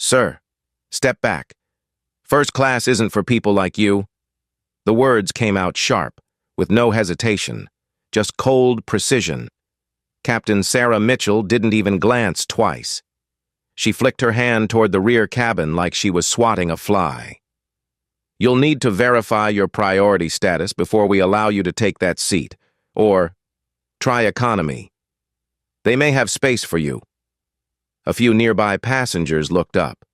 Sir, step back. First class isn't for people like you. The words came out sharp, with no hesitation, just cold precision. Captain Sarah Mitchell didn't even glance twice. She flicked her hand toward the rear cabin like she was swatting a fly. You'll need to verify your priority status before we allow you to take that seat, or try economy. They may have space for you. A few nearby passengers looked up.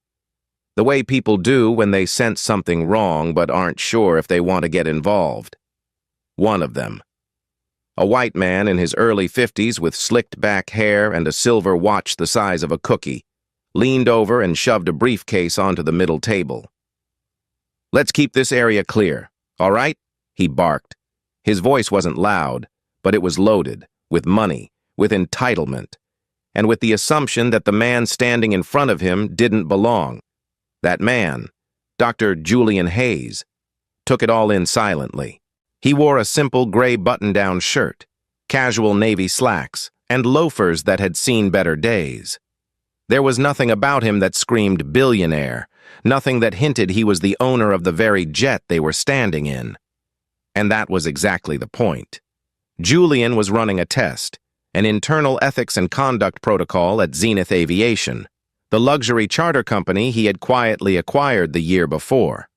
The way people do when they sense something wrong but aren't sure if they want to get involved. One of them, a white man in his early 50s with slicked back hair and a silver watch the size of a cookie, leaned over and shoved a briefcase onto the middle table. "Let's keep this area clear, all right?" he barked. His voice wasn't loud, but it was loaded, with money, with entitlement, and with the assumption that the man standing in front of him didn't belong. That man, Dr. Julian Hayes, took it all in silently. He wore a simple gray button-down shirt, casual navy slacks, and loafers that had seen better days. There was nothing about him that screamed billionaire, nothing that hinted he was the owner of the very jet they were standing in. And that was exactly the point. Julian was running a test, an internal ethics and conduct protocol at Zenith Aviation, the luxury charter company he had quietly acquired the year before.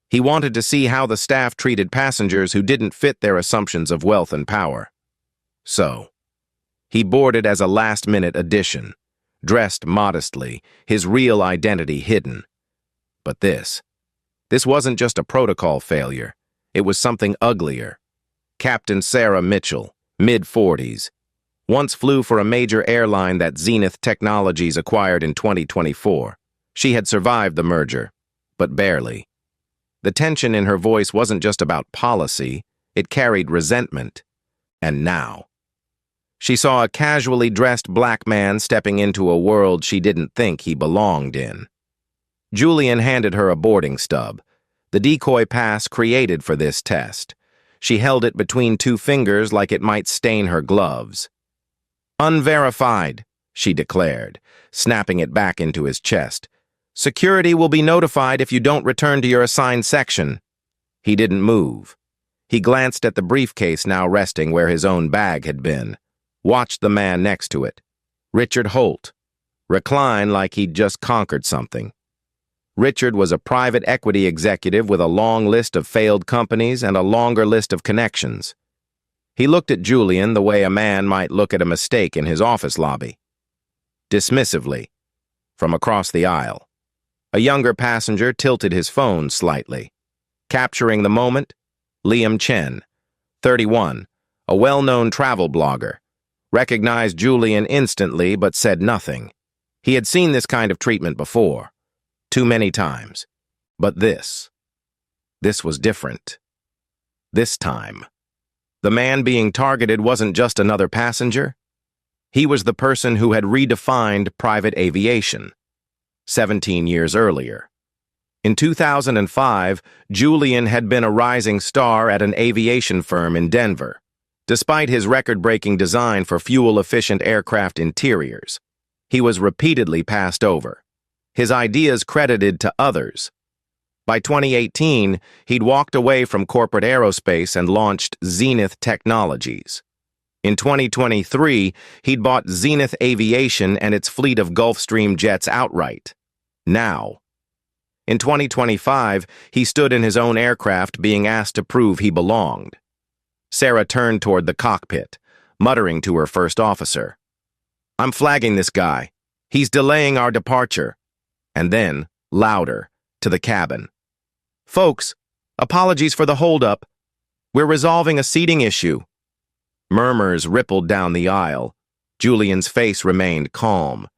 He wanted to see how the staff treated passengers who didn't fit their assumptions of wealth and power. So, he boarded as a last-minute addition, dressed modestly, his real identity hidden. But this wasn't just a protocol failure. It was something uglier. Captain Sarah Mitchell, mid-40s, once flew for a major airline that Zenith Technologies acquired in 2024. She had survived the merger, but barely. The tension in her voice wasn't just about policy, it carried resentment. And now, she saw a casually dressed black man stepping into a world she didn't think he belonged in. Julian handed her a boarding stub, the decoy pass created for this test. She held it between two fingers like it might stain her gloves. "Unverified," she declared, snapping it back into his chest. "Security will be notified if you don't return to your assigned section." He didn't move. He glanced at the briefcase now resting where his own bag had been, watched the man next to it, Richard Holt, recline like he'd just conquered something. Richard was a private equity executive with a long list of failed companies and a longer list of connections. He looked at Julian the way a man might look at a mistake in his office lobby. Dismissively, from across the aisle, a younger passenger tilted his phone slightly. Capturing the moment, Liam Chen, 31, a well-known travel blogger, recognized Julian instantly but said nothing. He had seen this kind of treatment before, too many times. But this was different. This time, the man being targeted wasn't just another passenger. He was the person who had redefined private aviation 17 years earlier. In 2005, Julian had been a rising star at an aviation firm in Denver. Despite his record-breaking design for fuel-efficient aircraft interiors, he was repeatedly passed over, his ideas credited to others. By 2018, he'd walked away from corporate aerospace and launched Zenith Technologies. In 2023, he'd bought Zenith Aviation and its fleet of Gulfstream jets outright. Now, in 2025, he stood in his own aircraft being asked to prove he belonged. Sarah turned toward the cockpit, muttering to her first officer, "I'm flagging this guy. He's delaying our departure." And then, louder, to the cabin, "Folks, apologies for the holdup. We're resolving a seating issue." Murmurs rippled down the aisle. Julian's face remained calm,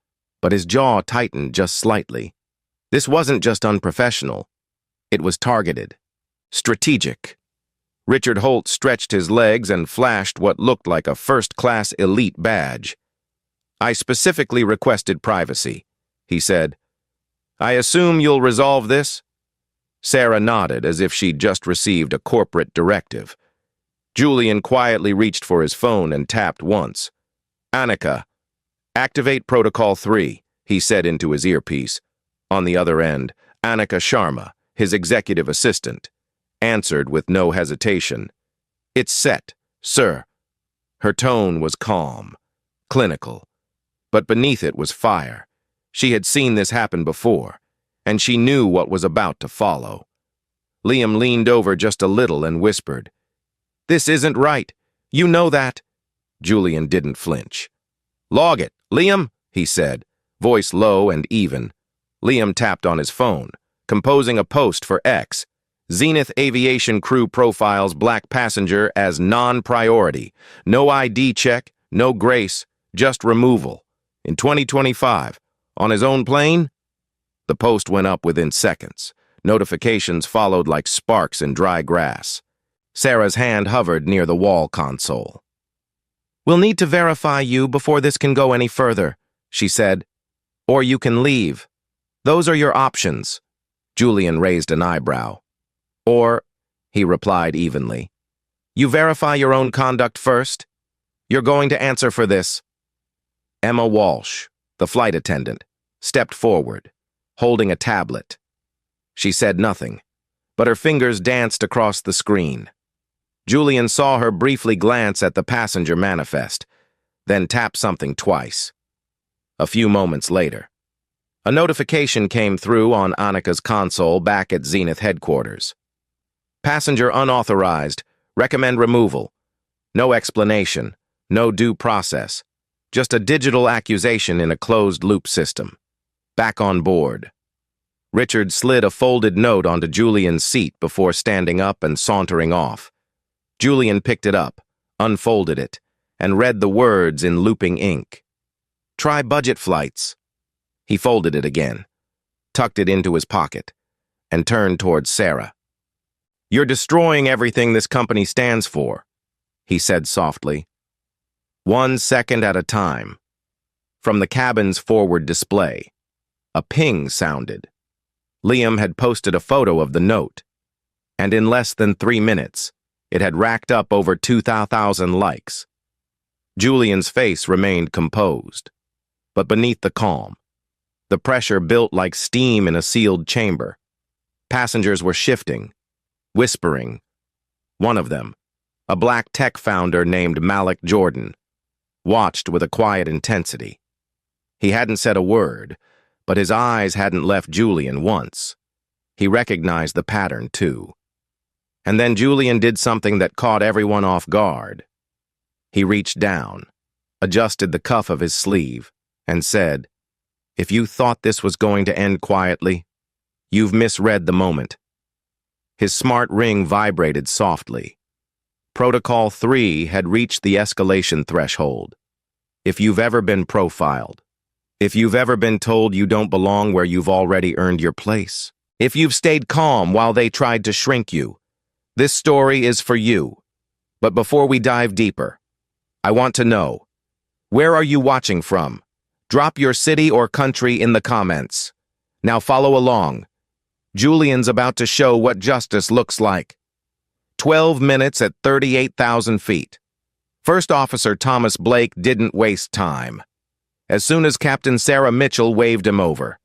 but his jaw tightened just slightly. This wasn't just unprofessional. It was targeted, strategic. Richard Holt stretched his legs and flashed what looked like a first-class elite badge. "I specifically requested privacy," he said. "I assume you'll resolve this?" Sarah nodded as if she'd just received a corporate directive. Julian quietly reached for his phone and tapped once. "Annika, activate Protocol 3, he said into his earpiece. On the other end, Annika Sharma, his executive assistant, answered with no hesitation. "It's set, sir." Her tone was calm, clinical, but beneath it was fire. She had seen this happen before, and she knew what was about to follow. Liam leaned over just a little and whispered, "This isn't right. You know that." Julian didn't flinch. "Log it, Liam," he said, voice low and even. Liam tapped on his phone, composing a post for X. Zenith Aviation Crew profiles black passenger as non-priority. No ID check, no grace, just removal. In 2025, on his own plane? The post went up within seconds. Notifications followed like sparks in dry grass. Sarah's hand hovered near the wall console. "We'll need to verify you before this can go any further," she said. "Or you can leave. Those are your options." Julian raised an eyebrow. "Or," he replied evenly, "you verify your own conduct first. You're going to answer for this." Emma Walsh, the flight attendant, stepped forward, holding a tablet. She said nothing, but her fingers danced across the screen. Julian saw her briefly glance at the passenger manifest, then tap something twice. A few moments later, a notification came through on Annika's console back at Zenith headquarters. "Passenger unauthorized. Recommend removal." No explanation, no due process. Just a digital accusation in a closed-loop system. Back on board. Richard slid a folded note onto Julian's seat before standing up and sauntering off. Julian picked it up, unfolded it, and read the words in looping ink. "Try budget flights." He folded it again, tucked it into his pocket, and turned towards Sarah. "You're destroying everything this company stands for," he said softly. 1 second at a time. From the cabin's forward display, a ping sounded. Liam had posted a photo of the note, and in less than 3 minutes, it had racked up over 2,000 likes. Julian's face remained composed, but beneath the calm, the pressure built like steam in a sealed chamber. Passengers were shifting, whispering. One of them, a black tech founder named Malik Jordan, watched with a quiet intensity. He hadn't said a word, but his eyes hadn't left Julian once. He recognized the pattern, too. And then Julian did something that caught everyone off guard. He reached down, adjusted the cuff of his sleeve, and said, "If you thought this was going to end quietly, you've misread the moment." His smart ring vibrated softly. Protocol 3 had reached the escalation threshold. If you've ever been profiled, if you've ever been told you don't belong where you've already earned your place, if you've stayed calm while they tried to shrink you, this story is for you. But before we dive deeper, I want to know, where are you watching from? Drop your city or country in the comments. Now follow along. Julian's about to show what justice looks like. 12 minutes at 38,000 feet. First Officer Thomas Blake didn't waste time. As soon as Captain Sarah Mitchell waved him over,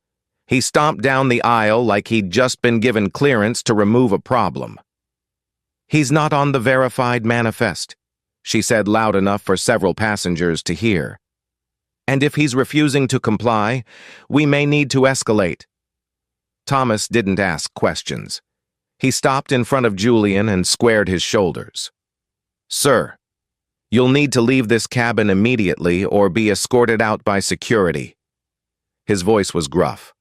he stomped down the aisle like he'd just been given clearance to remove a problem. "He's not on the verified manifest," she said loud enough for several passengers to hear. "And if he's refusing to comply, we may need to escalate." Thomas didn't ask questions. He stopped in front of Julian and squared his shoulders. "Sir, you'll need to leave this cabin immediately or be escorted out by security." His voice was gruff,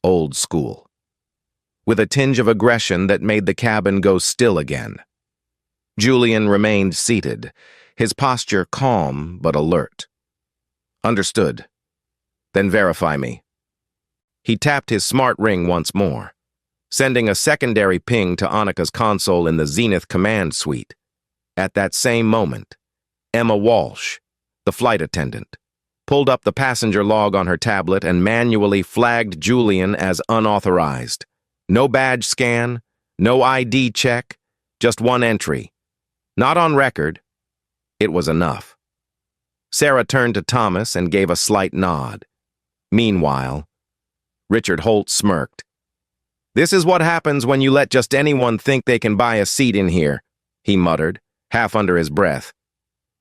old school, with a tinge of aggression that made the cabin go still again. Julian remained seated, his posture calm but alert. "Understood. Then verify me." He tapped his smart ring once more, sending a secondary ping to Annika's console in the Zenith command suite. At that same moment, Emma Walsh, the flight attendant, pulled up the passenger log on her tablet and manually flagged Julian as unauthorized. No badge scan, no ID check, just one entry. Not on record. It was enough. Sarah turned to Thomas and gave a slight nod. Meanwhile, Richard Holt smirked. "This is what happens when you let just anyone think they can buy a seat in here," he muttered, half under his breath.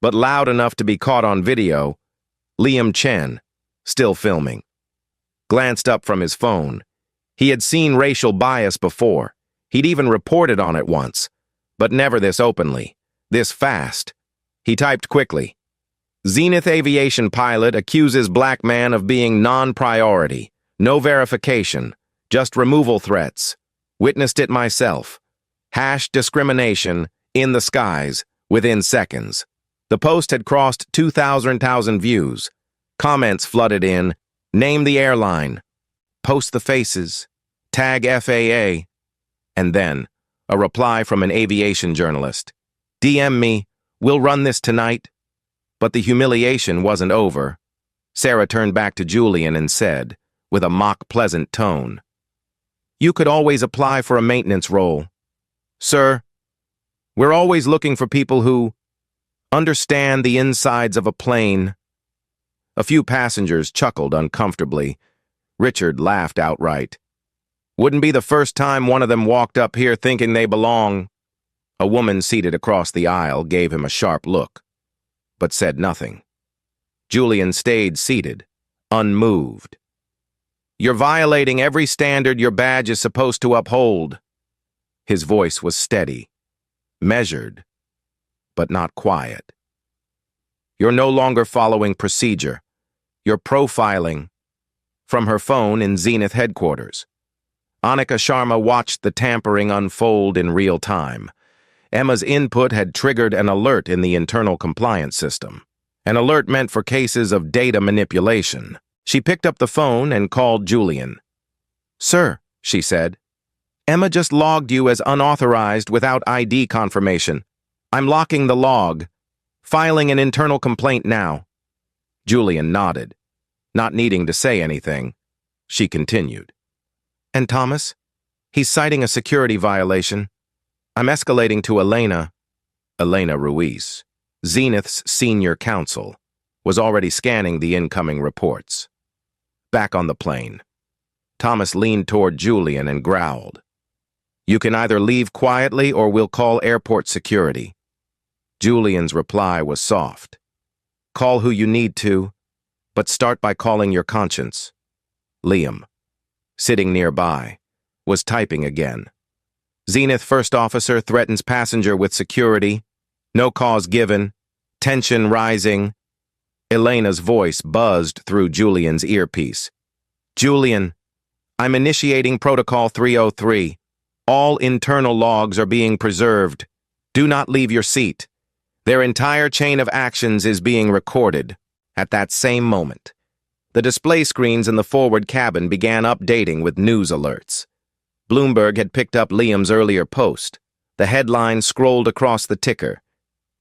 But loud enough to be caught on video, Liam Chen, still filming, glanced up from his phone. He had seen racial bias before. He'd even reported on it once, but never this openly, this fast. He typed quickly. "Zenith Aviation pilot accuses black man of being non-priority. No verification. Just removal threats. Witnessed it myself. #discrimination in the skies within seconds." The post had crossed 2,000 views. Comments flooded in. Name the airline. Post the faces. Tag FAA. And then, a reply from an aviation journalist. "DM me. We'll run this tonight." But the humiliation wasn't over. Sarah turned back to Julian and said, with a mock-pleasant tone, "You could always apply for a maintenance role. Sir, we're always looking for people who understand the insides of a plane." A few passengers chuckled uncomfortably. Richard laughed outright. "Wouldn't be the first time one of them walked up here thinking they belong." A woman seated across the aisle gave him a sharp look, but said nothing. Julian stayed seated, unmoved. "You're violating every standard your badge is supposed to uphold." His voice was steady, measured, but not quiet. "You're no longer following procedure. You're profiling." From her phone in Zenith headquarters, Annika Sharma watched the tampering unfold in real time. Emma's input had triggered an alert in the internal compliance system. An alert meant for cases of data manipulation. She picked up the phone and called Julian. "Sir," she said, "Emma just logged you as unauthorized without ID confirmation. I'm locking the log. Filing an internal complaint now." Julian nodded. Not needing to say anything, she continued. "And Thomas? He's citing a security violation. I'm escalating to Elena." Elena Ruiz, Zenith's senior counsel, was already scanning the incoming reports. Back on the plane, Thomas leaned toward Julian and growled, "You can either leave quietly or we'll call airport security." Julian's reply was soft. "Call who you need to, but start by calling your conscience." Liam, sitting nearby, was typing again. "Zenith first officer threatens passenger with security. No cause given. Tension rising." Elena's voice buzzed through Julian's earpiece. "Julian, I'm initiating Protocol 303. All internal logs are being preserved. Do not leave your seat. Their entire chain of actions is being recorded." At that same moment, the display screens in the forward cabin began updating with news alerts. Bloomberg had picked up Liam's earlier post. The headline scrolled across the ticker.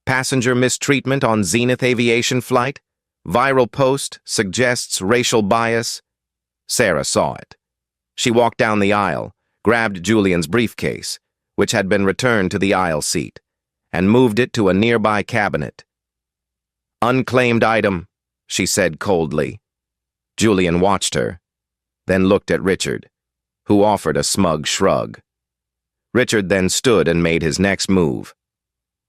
"Passenger mistreatment on Zenith Aviation flight? Viral post suggests racial bias." Sarah saw it. She walked down the aisle, grabbed Julian's briefcase, which had been returned to the aisle seat, and moved it to a nearby cabinet. "Unclaimed item," she said coldly. Julian watched her, then looked at Richard, who offered a smug shrug. Richard then stood and made his next move.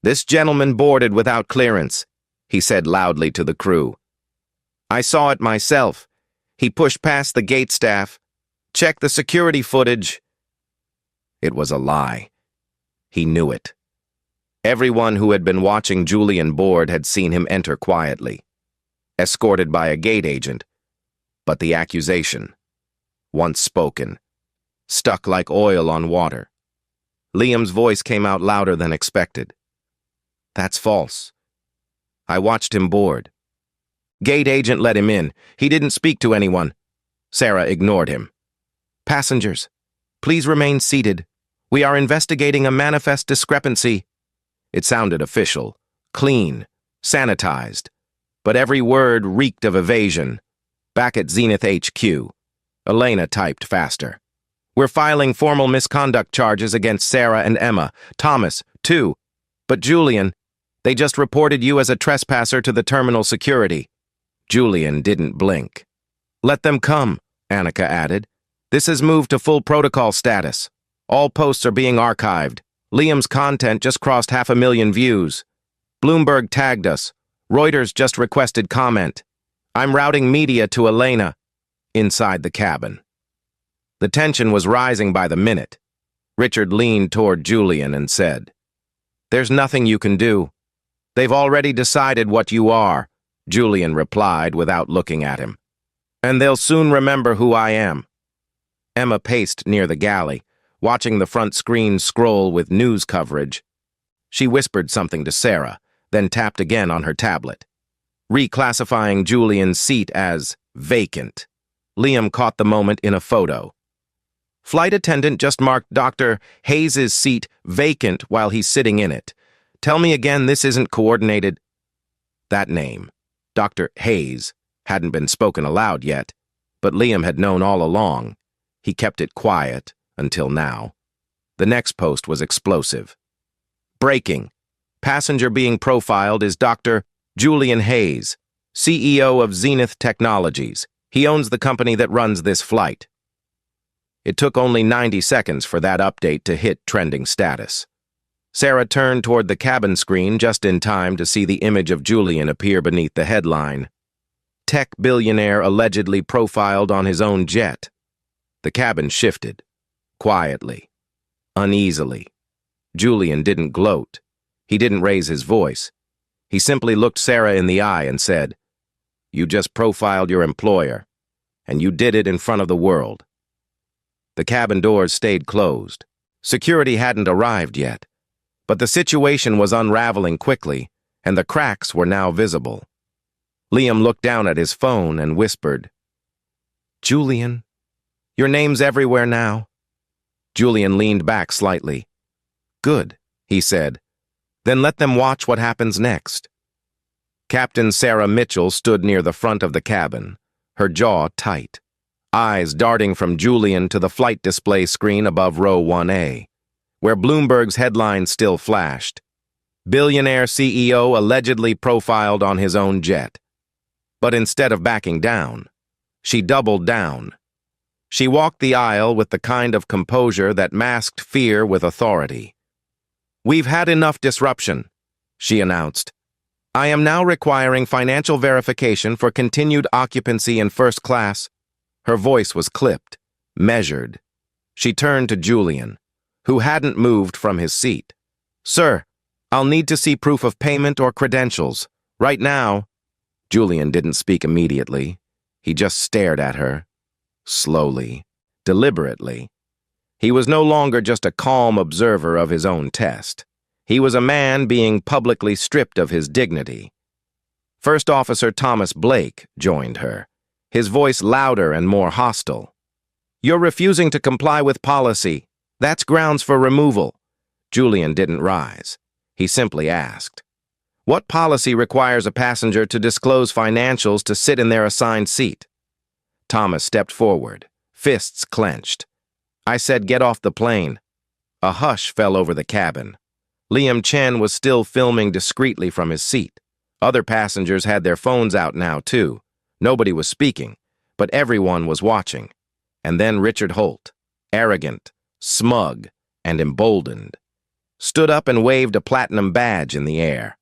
"This gentleman boarded without clearance," he said loudly to the crew. "I saw it myself. He pushed past the gate staff. Check the security footage." It was a lie. He knew it. Everyone who had been watching Julian board had seen him enter quietly, escorted by a gate agent, but the accusation, once spoken, stuck like oil on water. Liam's voice came out louder than expected. "That's false. I watched him board. Gate agent let him in. He didn't speak to anyone." Sarah ignored him. "Passengers, please remain seated. We are investigating a manifest discrepancy." It sounded official, clean, sanitized, but every word reeked of evasion. Back at Zenith HQ, Elena typed faster. "We're filing formal misconduct charges against Sarah and Emma. Thomas, too. But Julian, they just reported you as a trespasser to the terminal security." Julian didn't blink. "Let them come," Annika added. This has moved to full protocol status. All posts are being archived. Liam's content just crossed 500,000 views. Bloomberg tagged us. Reuters just requested comment. I'm routing media to Elena. Inside the cabin. The tension was rising by the minute. Richard leaned toward Julian and said, "There's nothing you can do. They've already decided what you are," Julian replied without looking at him. "And they'll soon remember who I am." Emma paced near the galley, watching the front screen scroll with news coverage. She whispered something to Sarah, then tapped again on her tablet. Reclassifying Julian's seat as vacant. Liam caught the moment in a photo. Flight attendant just marked Dr. Hayes's seat vacant while he's sitting in it. Tell me again this isn't coordinated. That name, Dr. Hayes, hadn't been spoken aloud yet, but Liam had known all along. He kept it quiet until now. The next post was explosive. Breaking. Passenger being profiled is Dr. Julian Hayes, CEO of Zenith Technologies. He owns the company that runs this flight. It took only 90 seconds for that update to hit trending status. Sarah turned toward the cabin screen just in time to see the image of Julian appear beneath the headline. Tech billionaire allegedly profiled on his own jet. The cabin shifted. Quietly. Uneasily. Julian didn't gloat. He didn't raise his voice. He simply looked Sarah in the eye and said, "You just profiled your employer, and you did it in front of the world." The cabin doors stayed closed. Security hadn't arrived yet, but the situation was unraveling quickly, and the cracks were now visible. Liam looked down at his phone and whispered, "Julian, your name's everywhere now." Julian leaned back slightly. "Good," he said. "Then let them watch what happens next." Captain Sarah Mitchell stood near the front of the cabin, her jaw tight, eyes darting from Julian to the flight display screen above row 1A, where Bloomberg's headline still flashed. Billionaire CEO allegedly profiled on his own jet. But instead of backing down, she doubled down. She walked the aisle with the kind of composure that masked fear with authority. "We've had enough disruption," she announced. "I am now requiring financial verification for continued occupancy in first class." Her voice was clipped, measured. She turned to Julian, who hadn't moved from his seat. "Sir, I'll need to see proof of payment or credentials. Right now." Julian didn't speak immediately. He just stared at her. Slowly, deliberately. He was no longer just a calm observer of his own test. He was a man being publicly stripped of his dignity. First Officer Thomas Blake joined her, his voice louder and more hostile. "You're refusing to comply with policy. That's grounds for removal." Julian didn't rise. He simply asked, "What policy requires a passenger to disclose financials to sit in their assigned seat?" Thomas stepped forward, fists clenched. "I said get off the plane." A hush fell over the cabin. Liam Chen was still filming discreetly from his seat. Other passengers had their phones out now, too. Nobody was speaking, but everyone was watching. And then Richard Holt, arrogant, smug, and emboldened, stood up and waved a platinum badge in the air.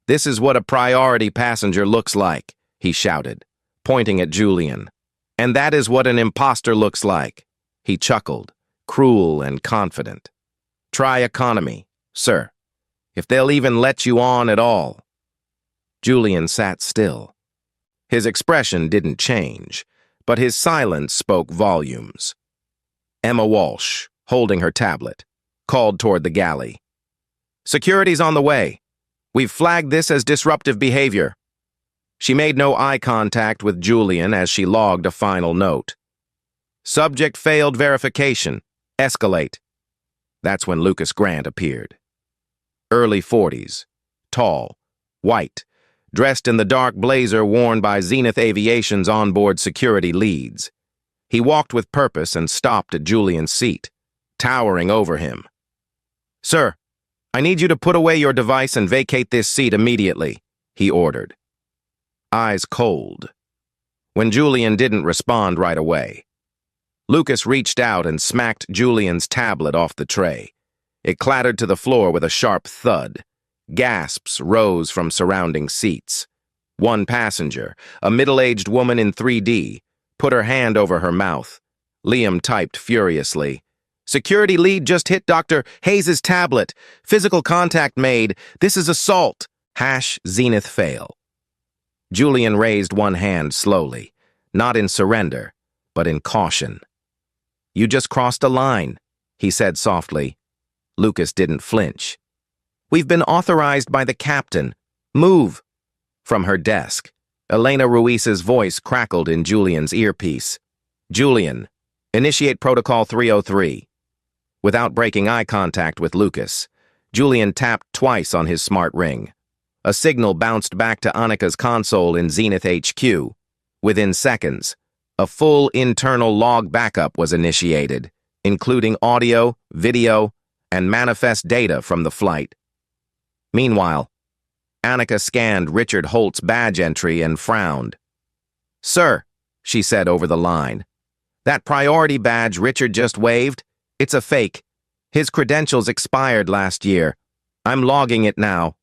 "This is what a priority passenger looks like," he shouted, pointing at Julian. "And that is what an imposter looks like." He chuckled, cruel and confident. "Try economy, sir, if they'll even let you on at all." Julian sat still. His expression didn't change, but his silence spoke volumes. Emma Walsh, holding her tablet, called toward the galley. "Security's on the way. We've flagged this as disruptive behavior." She made no eye contact with Julian as she logged a final note. "Subject failed verification. Escalate." That's when Lucas Grant appeared. Early 40s, tall, white, dressed in the dark blazer worn by Zenith Aviation's onboard security leads. He walked with purpose and stopped at Julian's seat, towering over him. "Sir, I need you to put away your device and vacate this seat immediately," he ordered. Eyes cold. When Julian didn't respond right away, Lucas reached out and smacked Julian's tablet off the tray. It clattered to the floor with a sharp thud. Gasps rose from surrounding seats. One passenger, a middle-aged woman in 3D, put her hand over her mouth. Liam typed furiously. "Security lead just hit Dr. Hayes' tablet. Physical contact made. This is assault. #Zenith fail." Julian raised one hand slowly, not in surrender, but in caution. "You just crossed a line," he said softly. Lucas didn't flinch. "We've been authorized by the captain. Move." From her desk, Elena Ruiz's voice crackled in Julian's earpiece. "Julian, initiate Protocol 303. Without breaking eye contact with Lucas, Julian tapped twice on his smart ring. A signal bounced back to Annika's console in Zenith HQ. Within seconds, a full internal log backup was initiated, including audio, video, and manifest data from the flight. Meanwhile, Annika scanned Richard Holt's badge entry and frowned. "Sir," she said over the line, "that priority badge Richard just waved, it's a fake. His credentials expired last year. I'm logging it now."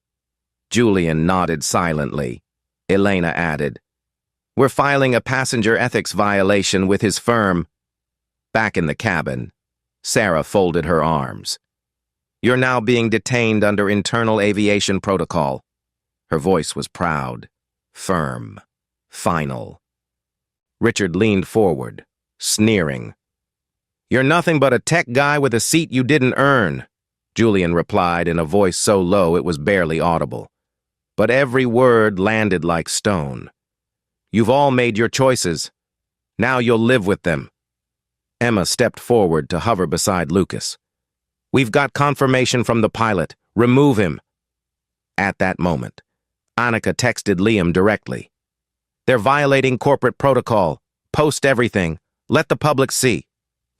Julian nodded silently. Elena added, "We're filing a passenger ethics violation with his firm." Back in the cabin, Sarah folded her arms. "You're now being detained under internal aviation protocol." Her voice was proud, firm, final. Richard leaned forward, sneering. "You're nothing but a tech guy with a seat you didn't earn," Julian replied in a voice so low it was barely audible. But every word landed like stone. "You've all made your choices. Now you'll live with them." Emma stepped forward to hover beside Lucas. "We've got confirmation from the pilot. Remove him." At that moment, Annika texted Liam directly. "They're violating corporate protocol. Post everything. Let the public see."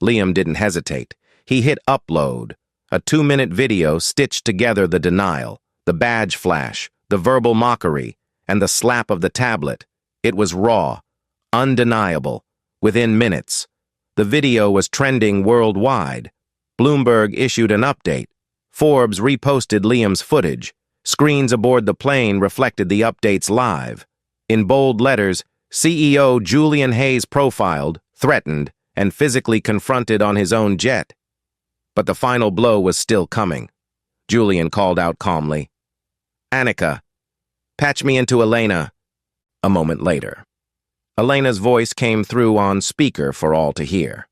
Liam didn't hesitate. He hit upload. A 2-minute video stitched together the denial, the badge flash, the verbal mockery, and the slap of the tablet. It was raw, undeniable. Within minutes, the video was trending worldwide. Bloomberg issued an update. Forbes reposted Liam's footage. Screens aboard the plane reflected the updates live. In bold letters, CEO Julian Hayes profiled, threatened, and physically confronted on his own jet. But the final blow was still coming. Julian called out calmly, "Annika, patch me into Elena." A moment later, Elena's voice came through on speaker for all to hear.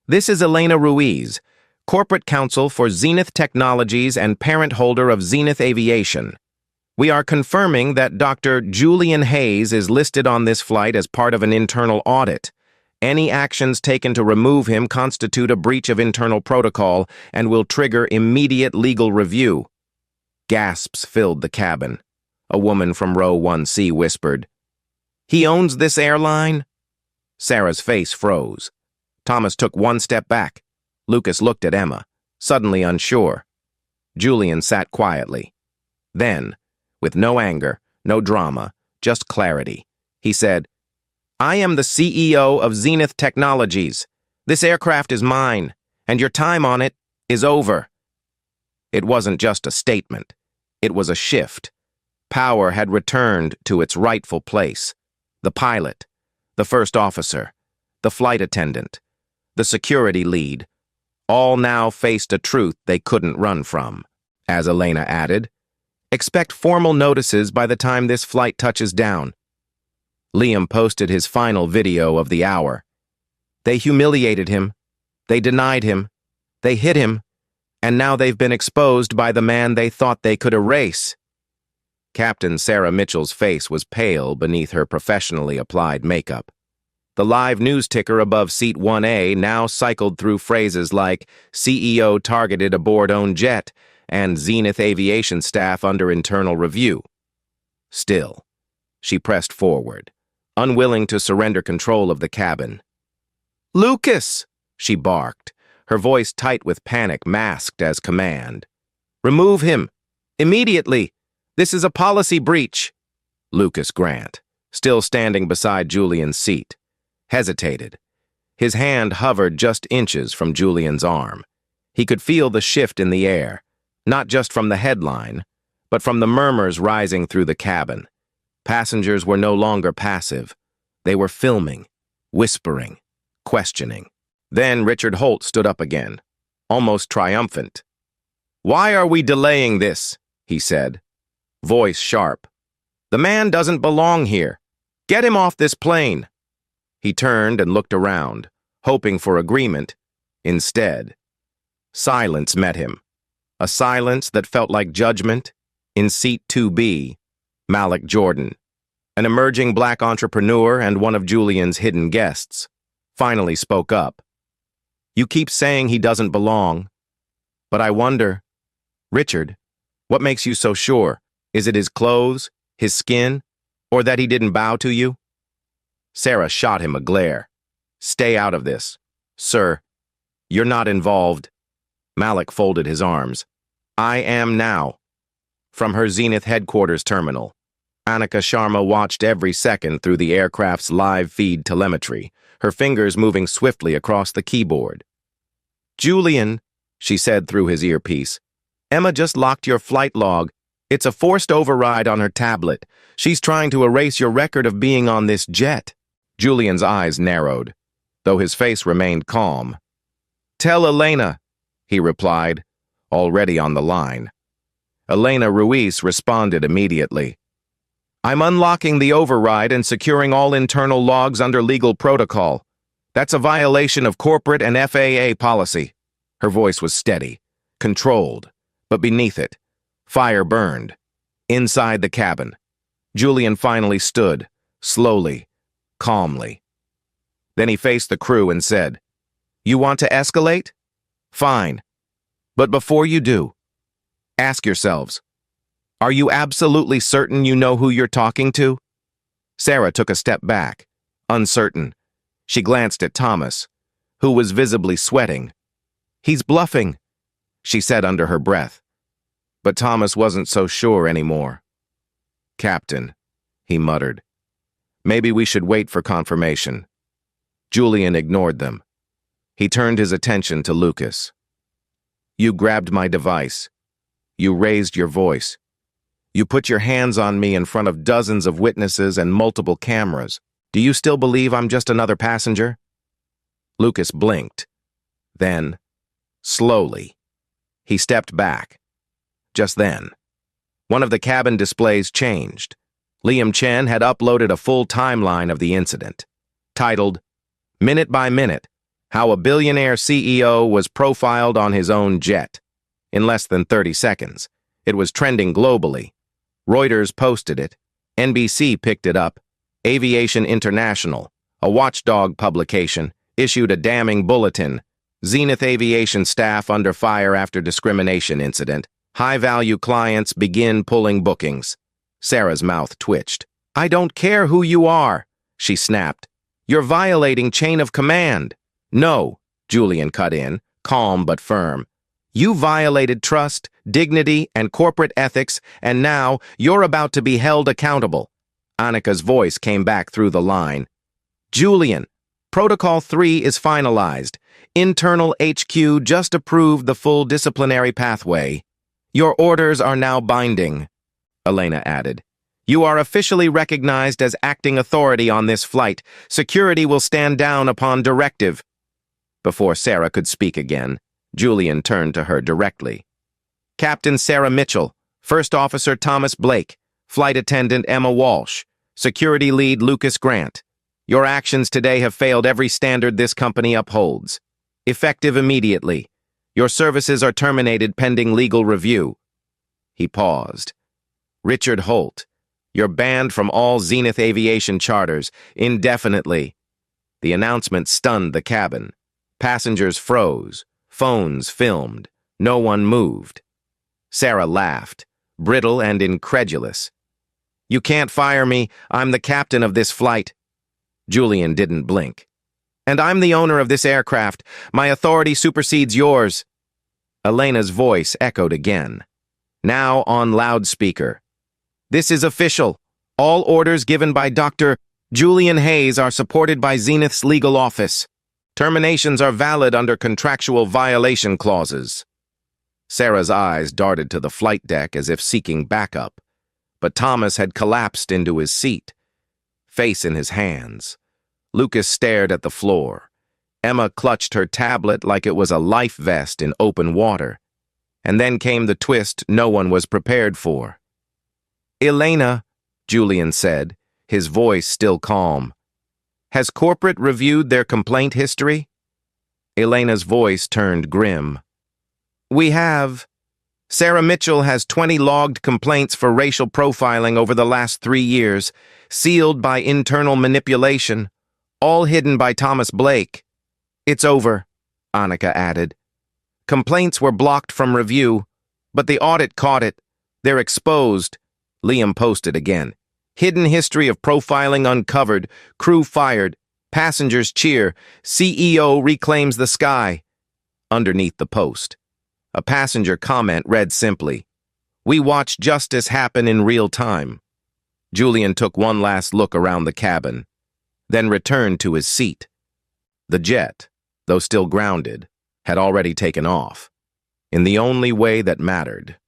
"This is Elena Ruiz, Corporate Counsel for Zenith Technologies and parent holder of Zenith Aviation. We are confirming that Dr. Julian Hayes is listed on this flight as part of an internal audit. Any actions taken to remove him constitute a breach of internal protocol and will trigger immediate legal review." Gasps filled the cabin. A woman from row 1C whispered, "He owns this airline?" Sarah's face froze. Thomas took one step back. Lucas looked at Emma, suddenly unsure. Julian sat quietly. Then, with no anger, no drama, just clarity, he said, "I am the CEO of Zenith Technologies. This aircraft is mine, and your time on it is over." It wasn't just a statement. It was a shift. Power had returned to its rightful place. The pilot, the first officer, the flight attendant, the security lead, all now faced a truth they couldn't run from. As Elena added, "Expect formal notices by the time this flight touches down." Liam posted his final video of the hour. They humiliated him. They denied him. They hit him. And now they've been exposed by the man they thought they could erase. Captain Sarah Mitchell's face was pale beneath her professionally applied makeup. The live news ticker above seat 1A now cycled through phrases like "CEO targeted aboard own jet" and "Zenith Aviation staff under internal review." Still, she pressed forward, unwilling to surrender control of the cabin. "Lucas!" she barked, her voice tight with panic masked as command. "Remove him! Immediately! This is a policy breach!" Lucas Grant, still standing beside Julian's seat, hesitated. His hand hovered just inches from Julian's arm. He could feel the shift in the air, not just from the headline, but from the murmurs rising through the cabin. Passengers were no longer passive. They were filming, whispering, questioning. Then Richard Holt stood up again, almost triumphant. "Why are we delaying this?" he said, voice sharp. "The man doesn't belong here. Get him off this plane." He turned and looked around, hoping for agreement. Instead, silence met him. A silence that felt like judgment. In seat 2B, Malik Jordan, an emerging black entrepreneur and one of Julian's hidden guests, finally spoke up. "You keep saying he doesn't belong, but I wonder, Richard, what makes you so sure? Is it his clothes, his skin, or that he didn't bow to you?" Sarah shot him a glare. "Stay out of this, sir. You're not involved." Malik folded his arms. "I am now." From her Zenith headquarters terminal, Annika Sharma watched every second through the aircraft's live feed telemetry, her fingers moving swiftly across the keyboard. "Julian," she said through his earpiece, "Emma just locked your flight log. It's a forced override on her tablet. She's trying to erase your record of being on this jet." Julian's eyes narrowed, though his face remained calm. "Tell Elena," he replied, already on the line. Elena Ruiz responded immediately. "I'm unlocking the override and securing all internal logs under legal protocol. That's a violation of corporate and FAA policy." Her voice was steady, controlled, but beneath it, fire burned. Inside the cabin, Julian finally stood, slowly, calmly. Then he faced the crew and said, "You want to escalate? Fine. But before you do, ask yourselves, are you absolutely certain you know who you're talking to?" Sarah took a step back, uncertain. She glanced at Thomas, who was visibly sweating. "He's bluffing," she said under her breath. But Thomas wasn't so sure anymore. "Captain," he muttered, "maybe we should wait for confirmation." Julian ignored them. He turned his attention to Lucas. "You grabbed my device. You raised your voice. You put your hands on me in front of dozens of witnesses and multiple cameras. Do you still believe I'm just another passenger?" Lucas blinked. Then, slowly, he stepped back. Just then, one of the cabin displays changed. Liam Chen had uploaded a full timeline of the incident, titled, "Minute by Minute, How a Billionaire CEO Was Profiled on His Own Jet." In less than 30 seconds, it was trending globally. Reuters posted it, NBC picked it up, Aviation International, a watchdog publication, issued a damning bulletin. Zenith Aviation staff under fire after discrimination incident. High-value clients begin pulling bookings. Sarah's mouth twitched. "I don't care who you are," she snapped. "You're violating chain of command." "No," Julian cut in, calm but firm. "You violated trust, dignity, and corporate ethics, and now you're about to be held accountable." Annika's voice came back through the line. "Julian, Protocol 3 is finalized. Internal HQ just approved the full disciplinary pathway. Your orders are now binding," Elena added. "You are officially recognized as acting authority on this flight. Security will stand down upon directive." Before Sarah could speak again, Julian turned to her directly. "Captain Sarah Mitchell, First Officer Thomas Blake, Flight Attendant Emma Walsh, Security Lead Lucas Grant. Your actions today have failed every standard this company upholds. Effective immediately. Your services are terminated pending legal review." He paused. "Richard Holt, you're banned from all Zenith Aviation charters, indefinitely." The announcement stunned the cabin. Passengers froze. Phones filmed. No one moved. Sarah laughed, brittle and incredulous. "You can't fire me. I'm the captain of this flight." Julian didn't blink. "And I'm the owner of this aircraft. My authority supersedes yours." Elena's voice echoed again, now on loudspeaker. "This is official. All orders given by Dr. Julian Hayes are supported by Zenith's legal office." Terminations are valid under contractual violation clauses. Sarah's eyes darted to the flight deck as if seeking backup, but Thomas had collapsed into his seat, face in his hands. Lucas stared at the floor. Emma clutched her tablet like it was a life vest in open water. And then came the twist no one was prepared for. "Elena," Julian said, his voice still calm. "Has corporate reviewed their complaint history?" Elena's voice turned grim. "We have. Sarah Mitchell has 20 logged complaints for racial profiling over the last 3 years, sealed by internal manipulation, all hidden by Thomas Blake. It's over," Annika added. "Complaints were blocked from review, but the audit caught it. They're exposed," Liam posted again. "Hidden history of profiling uncovered, crew fired, passengers cheer, CEO reclaims the sky." Underneath the post, a passenger comment read simply, "We watched justice happen in real time." Julian took one last look around the cabin, then returned to his seat. The jet, though still grounded, had already taken off, in the only way that mattered.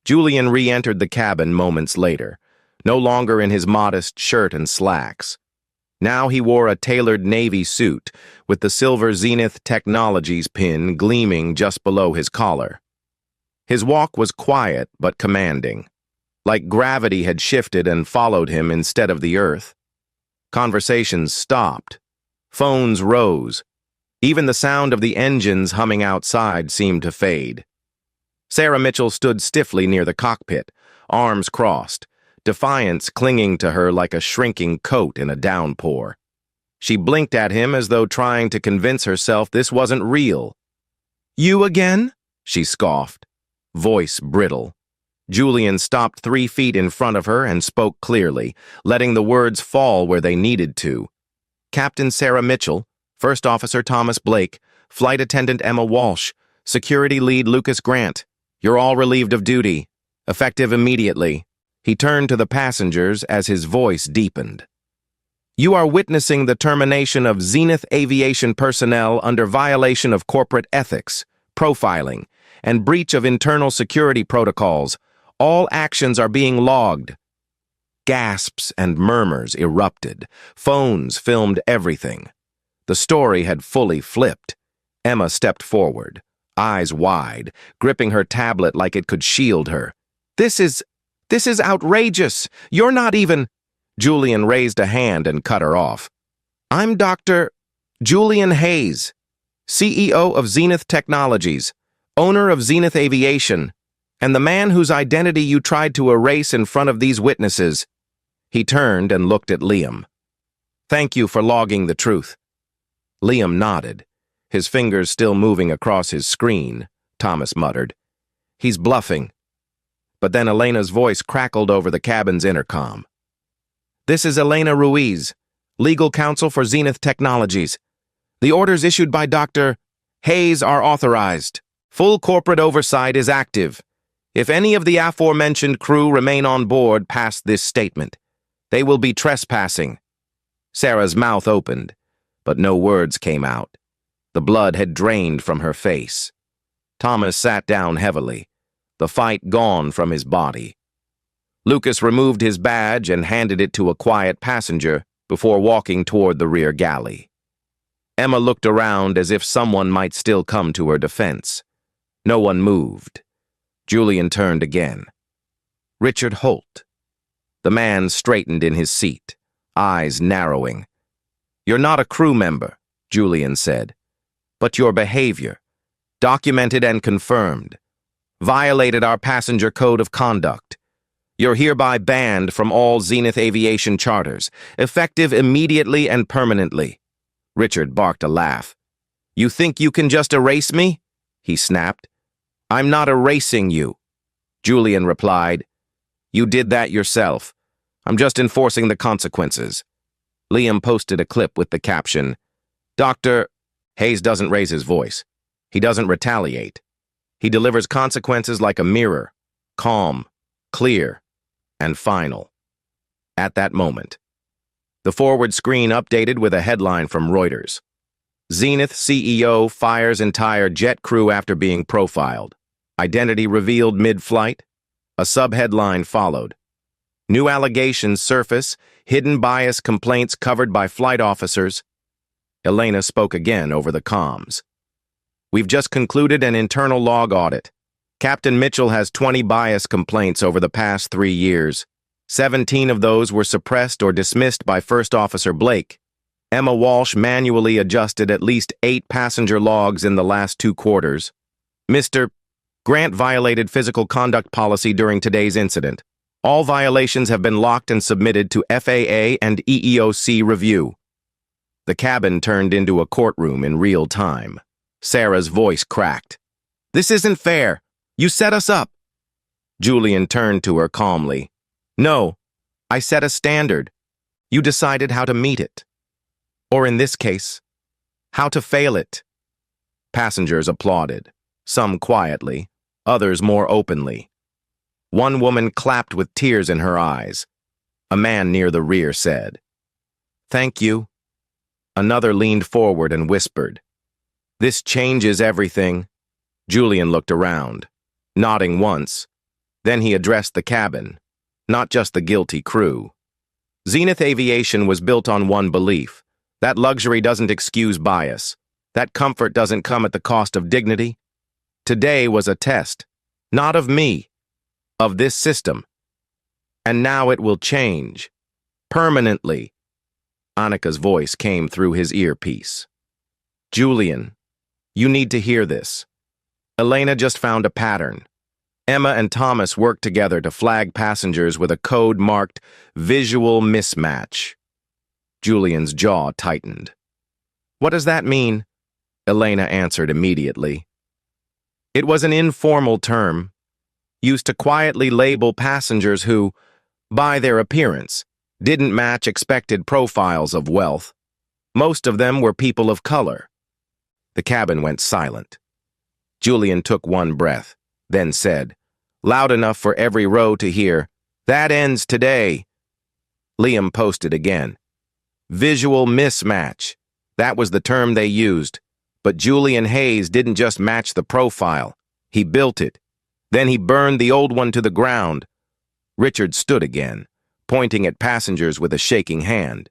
Julian re-entered the cabin moments later, no longer in his modest shirt and slacks. Now he wore a tailored navy suit, with the silver Zenith Technologies pin gleaming just below his collar. His walk was quiet but commanding, like gravity had shifted and followed him instead of the earth. Conversations stopped. Phones rose. Even the sound of the engines humming outside seemed to fade. Sarah Mitchell stood stiffly near the cockpit, arms crossed, defiance clinging to her like a shrinking coat in a downpour. She blinked at him as though trying to convince herself this wasn't real. "You again?" she scoffed, voice brittle. Julian stopped 3 feet in front of her and spoke clearly, letting the words fall where they needed to. "Captain Sarah Mitchell, First Officer Thomas Blake, Flight Attendant Emma Walsh, Security Lead Lucas Grant. You're all relieved of duty. Effective immediately." He turned to the passengers as his voice deepened. "You are witnessing the termination of Zenith Aviation personnel under violation of corporate ethics, profiling, and breach of internal security protocols. All actions are being logged." Gasps and murmurs erupted. Phones filmed everything. The story had fully flipped. Emma stepped forward, eyes wide, gripping her tablet like it could shield her. This is outrageous. You're not even—" Julian raised a hand and cut her off. "I'm Dr. Julian Hayes, CEO of Zenith Technologies, owner of Zenith Aviation, and the man whose identity you tried to erase in front of these witnesses." He turned and looked at Liam. "Thank you for logging the truth." Liam nodded, his fingers still moving across his screen. Thomas muttered, "He's bluffing." But then Elena's voice crackled over the cabin's intercom. "This is Elena Ruiz, legal counsel for Zenith Technologies. The orders issued by Dr. Hayes are authorized. Full corporate oversight is active. If any of the aforementioned crew remain on board past this statement, they will be trespassing." Sarah's mouth opened, but no words came out. The blood had drained from her face. Thomas sat down heavily, the fight gone from his body. Lucas removed his badge and handed it to a quiet passenger before walking toward the rear galley. Emma looked around as if someone might still come to her defense. No one moved. Julian turned again. "Richard Holt." The man straightened in his seat, eyes narrowing. "You're not a crew member," Julian said, "but your behavior, documented and confirmed, violated our passenger code of conduct. You're hereby banned from all Zenith Aviation charters, effective immediately and permanently." Richard barked a laugh. "You think you can just erase me?" he snapped. "I'm not erasing you," Julian replied. "You did that yourself. I'm just enforcing the consequences." Liam posted a clip with the caption, "Dr. Hayes doesn't raise his voice. He doesn't retaliate. He delivers consequences like a mirror, calm, clear, and final." At that moment, the forward screen updated with a headline from Reuters. Zenith CEO fires entire jet crew after being profiled. Identity revealed mid-flight. A sub-headline followed. New allegations surface, hidden bias complaints covered by flight officers. Elena spoke again over the comms. We've just concluded an internal log audit. Captain Mitchell has 20 bias complaints over the past 3 years. 17 of those were suppressed or dismissed by First Officer Blake. Emma Walsh manually adjusted at least 8 passenger logs in the last 2 quarters. Mr. Grant violated physical conduct policy during today's incident. All violations have been locked and submitted to FAA and EEOC review. The cabin turned into a courtroom in real time. Sarah's voice cracked. This isn't fair. You set us up. Julian turned to her calmly. No, I set a standard. You decided how to meet it. Or in this case, how to fail it. Passengers applauded, some quietly, others more openly. One woman clapped with tears in her eyes. A man near the rear said, "Thank you." Another leaned forward and whispered, "This changes everything." Julian looked around, nodding once. Then he addressed the cabin, not just the guilty crew. Zenith Aviation was built on one belief. That luxury doesn't excuse bias. That comfort doesn't come at the cost of dignity. Today was a test, not of me, of this system. And now it will change. Permanently. Annika's voice came through his earpiece. Julian, you need to hear this. Elena just found a pattern. Emma and Thomas worked together to flag passengers with a code marked visual mismatch. Julian's jaw tightened. What does that mean? Elena answered immediately. It was an informal term, used to quietly label passengers who, by their appearance, didn't match expected profiles of wealth. Most of them were people of color. The cabin went silent. Julian took one breath, then said, loud enough for every row to hear, "That ends today." Liam posted again. Visual mismatch. That was the term they used. But Julian Hayes didn't just match the profile. He built it. Then he burned the old one to the ground. Richard stood again, pointing at passengers with a shaking hand.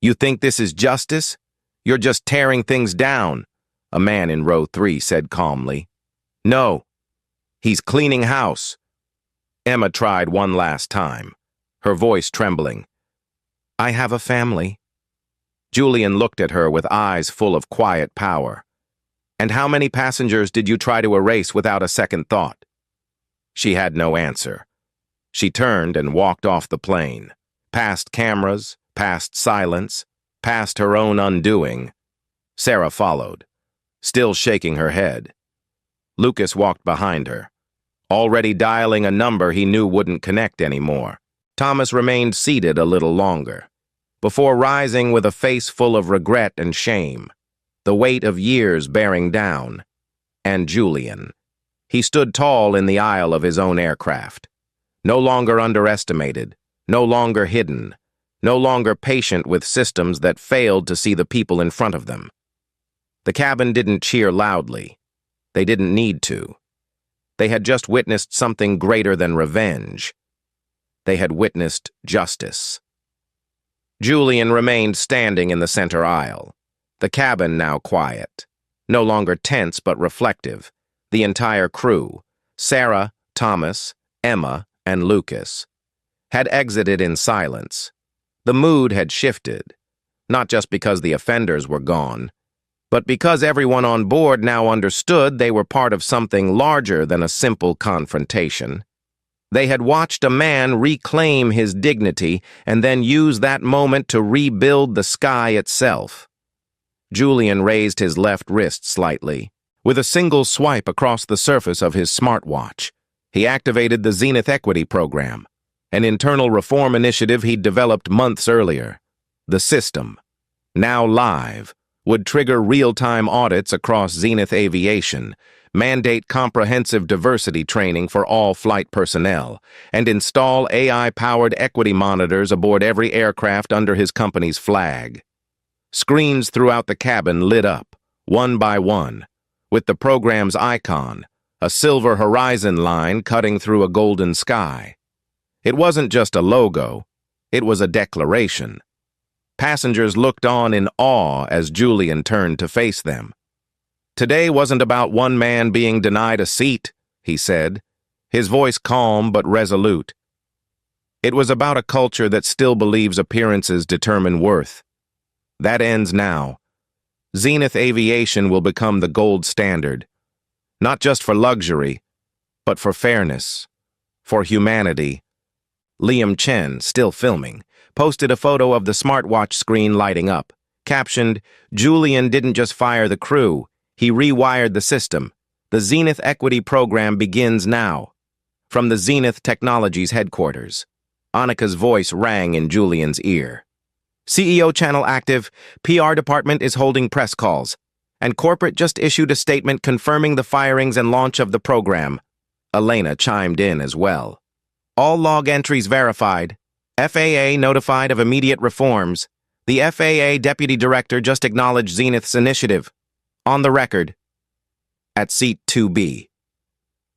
You think this is justice? You're just tearing things down, a man in row 3 said calmly. No, he's cleaning house. Emma tried one last time, her voice trembling. I have a family. Julian looked at her with eyes full of quiet power. And how many passengers did you try to erase without a second thought? She had no answer. She turned and walked off the plane, past cameras, past silence, past her own undoing. Sarah followed, still shaking her head. Lucas walked behind her, already dialing a number he knew wouldn't connect anymore. Thomas remained seated a little longer, before rising with a face full of regret and shame, the weight of years bearing down. And Julian. He stood tall in the aisle of his own aircraft, no longer underestimated, no longer hidden, no longer patient with systems that failed to see the people in front of them. The cabin didn't cheer loudly. They didn't need to. They had just witnessed something greater than revenge. They had witnessed justice. Julian remained standing in the center aisle, the cabin now quiet, no longer tense but reflective. The entire crew, Sarah, Thomas, Emma, and Lucas, had exited in silence. The mood had shifted, not just because the offenders were gone, but because everyone on board now understood they were part of something larger than a simple confrontation. They had watched a man reclaim his dignity and then use that moment to rebuild the sky itself. Julian raised his left wrist slightly. With a single swipe across the surface of his smartwatch, he activated the Zenith Equity Program, an internal reform initiative he'd developed months earlier. The system, now live, would trigger real-time audits across Zenith Aviation, mandate comprehensive diversity training for all flight personnel, and install AI-powered equity monitors aboard every aircraft under his company's flag. Screens throughout the cabin lit up, one by one, with the program's icon, a silver horizon line cutting through a golden sky. It wasn't just a logo, it was a declaration. Passengers looked on in awe as Julian turned to face them. Today wasn't about one man being denied a seat, he said, his voice calm but resolute. It was about a culture that still believes appearances determine worth. That ends now. Zenith Aviation will become the gold standard, not just for luxury, but for fairness, for humanity. Liam Chen, still filming, posted a photo of the smartwatch screen lighting up, captioned, "Julian didn't just fire the crew, he rewired the system. The Zenith Equity Program begins now." From the Zenith Technologies headquarters, Annika's voice rang in Julian's ear. "CEO channel active, PR department is holding press calls, and corporate just issued a statement confirming the firings and launch of the program." Elena chimed in as well. "All log entries verified. FAA notified of immediate reforms. The FAA Deputy Director just acknowledged Zenith's initiative. On the record." At seat 2B,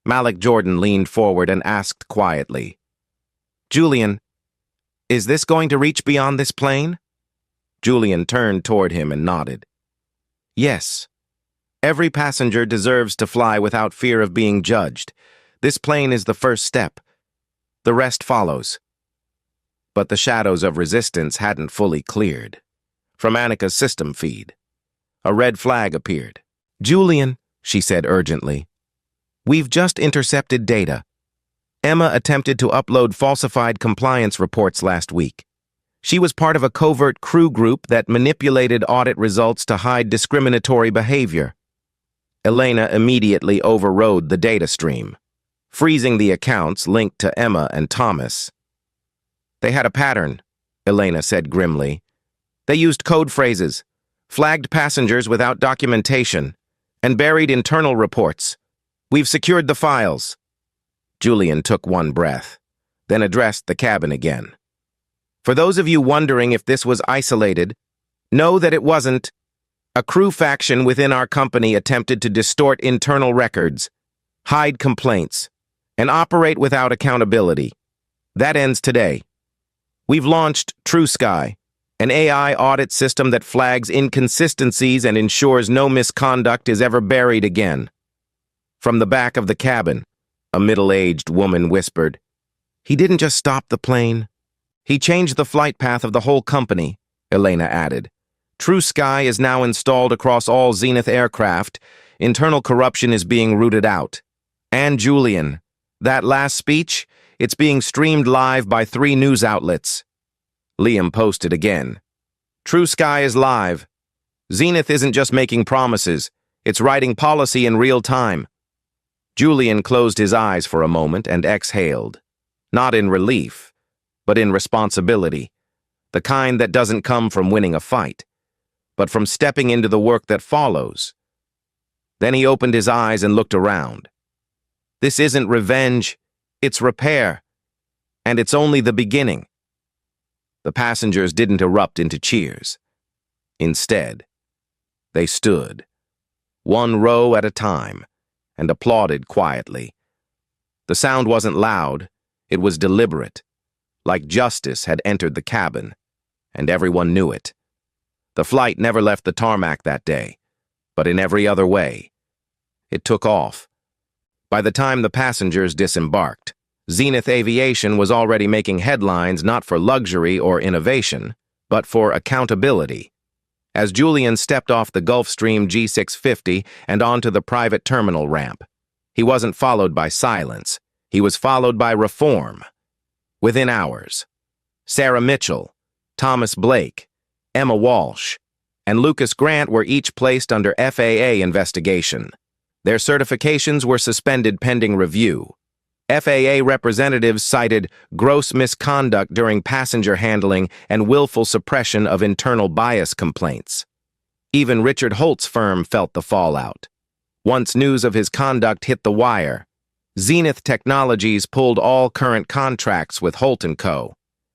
Malik Jordan leaned forward and asked quietly, "Julian, is this going to reach beyond this plane?" Julian turned toward him and nodded. "Yes. Every passenger deserves to fly without fear of being judged. This plane is the first step. The rest follows." But the shadows of resistance hadn't fully cleared. From Annika's system feed, a red flag appeared. "Julian," she said urgently, "we've just intercepted data. Emma attempted to upload falsified compliance reports last week. She was part of a covert crew group that manipulated audit results to hide discriminatory behavior." Elena immediately overrode the data stream, freezing the accounts linked to Emma and Thomas. "They had a pattern," Elena said grimly. "They used code phrases, flagged passengers without documentation, and buried internal reports. We've secured the files." Julian took one breath, then addressed the cabin again. "For those of you wondering if this was isolated, know that it wasn't. A crew faction within our company attempted to distort internal records, hide complaints, and operate without accountability. That ends today. We've launched True Sky, an AI audit system that flags inconsistencies and ensures no misconduct is ever buried again." From the back of the cabin, a middle-aged woman whispered, "He didn't just stop the plane. He changed the flight path of the whole company," Elena added. "True Sky is now installed across all Zenith aircraft. Internal corruption is being rooted out. And Julian, that last speech, it's being streamed live by 3 news outlets." Liam posted again. "True Sky is live. Zenith isn't just making promises, it's writing policy in real time." Julian closed his eyes for a moment and exhaled, not in relief, but in responsibility, the kind that doesn't come from winning a fight, but from stepping into the work that follows. Then he opened his eyes and looked around. This isn't revenge, it's repair, and it's only the beginning. The passengers didn't erupt into cheers. Instead, they stood, one row at a time, and applauded quietly. The sound wasn't loud, it was deliberate, like justice had entered the cabin, and everyone knew it. The flight never left the tarmac that day, but in every other way, it took off. By the time the passengers disembarked, Zenith Aviation was already making headlines not for luxury or innovation, but for accountability. As Julian stepped off the Gulfstream G650 and onto the private terminal ramp, he wasn't followed by silence, he was followed by reform. Within hours, Sarah Mitchell, Thomas Blake, Emma Walsh, and Lucas Grant were each placed under FAA investigation. Their certifications were suspended pending review. FAA representatives cited gross misconduct during passenger handling and willful suppression of internal bias complaints. Even Richard Holt's firm felt the fallout. Once news of his conduct hit the wire, Zenith Technologies pulled all current contracts with Holt & Co.,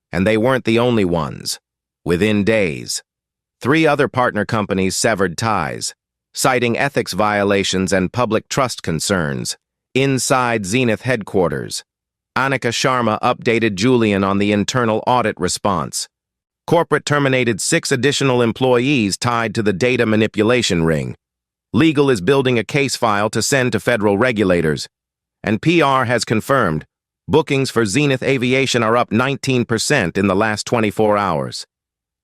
and they weren't the only ones. Within days, 3 other partner companies severed ties, citing ethics violations and public trust concerns. Inside Zenith headquarters, Annika Sharma updated Julian on the internal audit response. Corporate terminated 6 additional employees tied to the data manipulation ring. Legal is building a case file to send to federal regulators. And PR has confirmed bookings for Zenith Aviation are up 19% in the last 24 hours.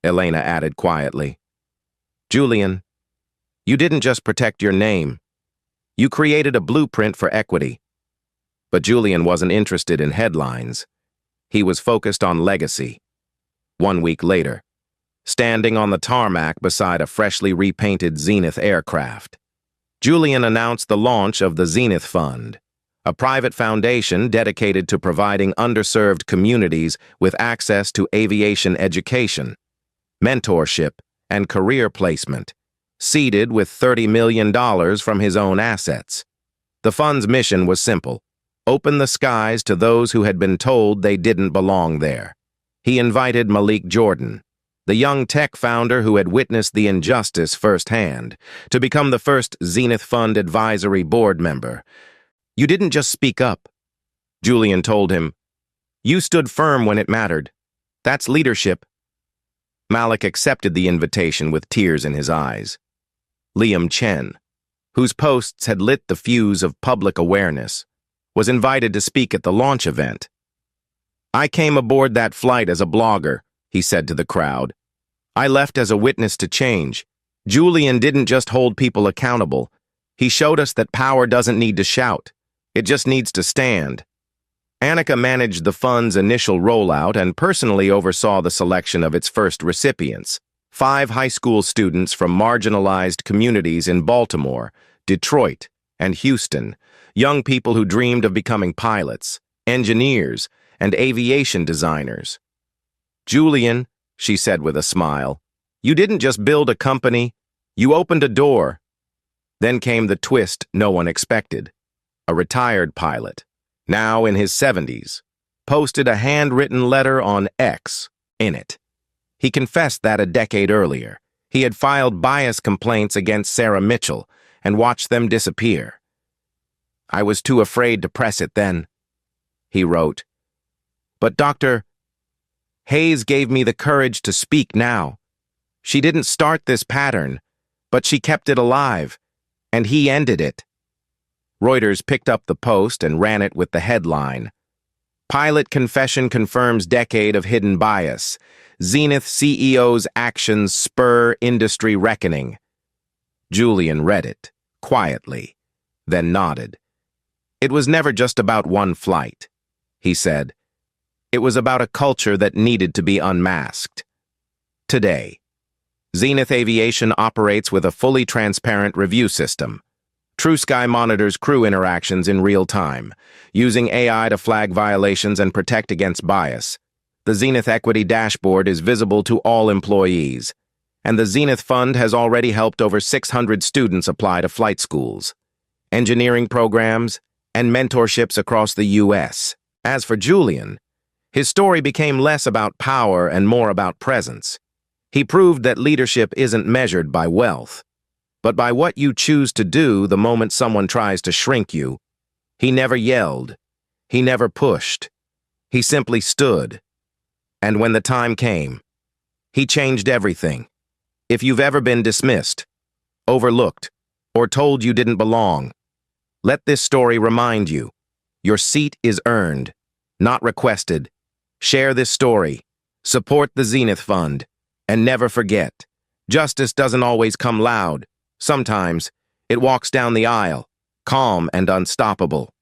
Elena added quietly. Julian, you didn't just protect your name. You created a blueprint for equity. But Julian wasn't interested in headlines. He was focused on legacy. 1 week later, standing on the tarmac beside a freshly repainted Zenith aircraft, Julian announced the launch of the Zenith Fund, a private foundation dedicated to providing underserved communities with access to aviation education, mentorship, and career placement, seeded with $30 million from his own assets. The fund's mission was simple: open the skies to those who had been told they didn't belong there. He invited Malik Jordan, the young tech founder who had witnessed the injustice firsthand, to become the first Zenith Fund Advisory Board member. You didn't just speak up, Julian told him. You stood firm when it mattered. That's leadership. Malik accepted the invitation with tears in his eyes. Liam Chen, whose posts had lit the fuse of public awareness, was invited to speak at the launch event. I came aboard that flight as a blogger, he said to the crowd. I left as a witness to change. Julian didn't just hold people accountable. He showed us that power doesn't need to shout. It just needs to stand. Annika managed the fund's initial rollout and personally oversaw the selection of its first recipients, 5 high school students from marginalized communities in Baltimore, Detroit, and Houston, young people who dreamed of becoming pilots, engineers, and aviation designers. Julian, she said with a smile, you didn't just build a company, you opened a door. Then came the twist no one expected. A retired pilot, now in his 70s, posted a handwritten letter on X. In it, he confessed that a decade earlier, he had filed bias complaints against Sarah Mitchell and watched them disappear. I was too afraid to press it then, he wrote. But Dr. Hayes gave me the courage to speak now. She didn't start this pattern, but she kept it alive, and he ended it. Reuters picked up the post and ran it with the headline, Pilot Confession Confirms Decade of Hidden Bias. Zenith CEO's Actions Spur Industry Reckoning. Julian read it, quietly, then nodded. It was never just about one flight, he said. It was about a culture that needed to be unmasked. Today, Zenith Aviation operates with a fully transparent review system. TrueSky monitors crew interactions in real time, using AI to flag violations and protect against bias. The Zenith Equity Dashboard is visible to all employees, and the Zenith Fund has already helped over 600 students apply to flight schools, engineering programs, and mentorships across the U.S. As for Julian, his story became less about power and more about presence. He proved that leadership isn't measured by wealth, but by what you choose to do the moment someone tries to shrink you. He never yelled. He never pushed. He simply stood. And when the time came, he changed everything. If you've ever been dismissed, overlooked, or told you didn't belong, let this story remind you, your seat is earned, not requested. Share this story, support the Zenith Fund, and never forget, justice doesn't always come loud. Sometimes, it walks down the aisle, calm and unstoppable.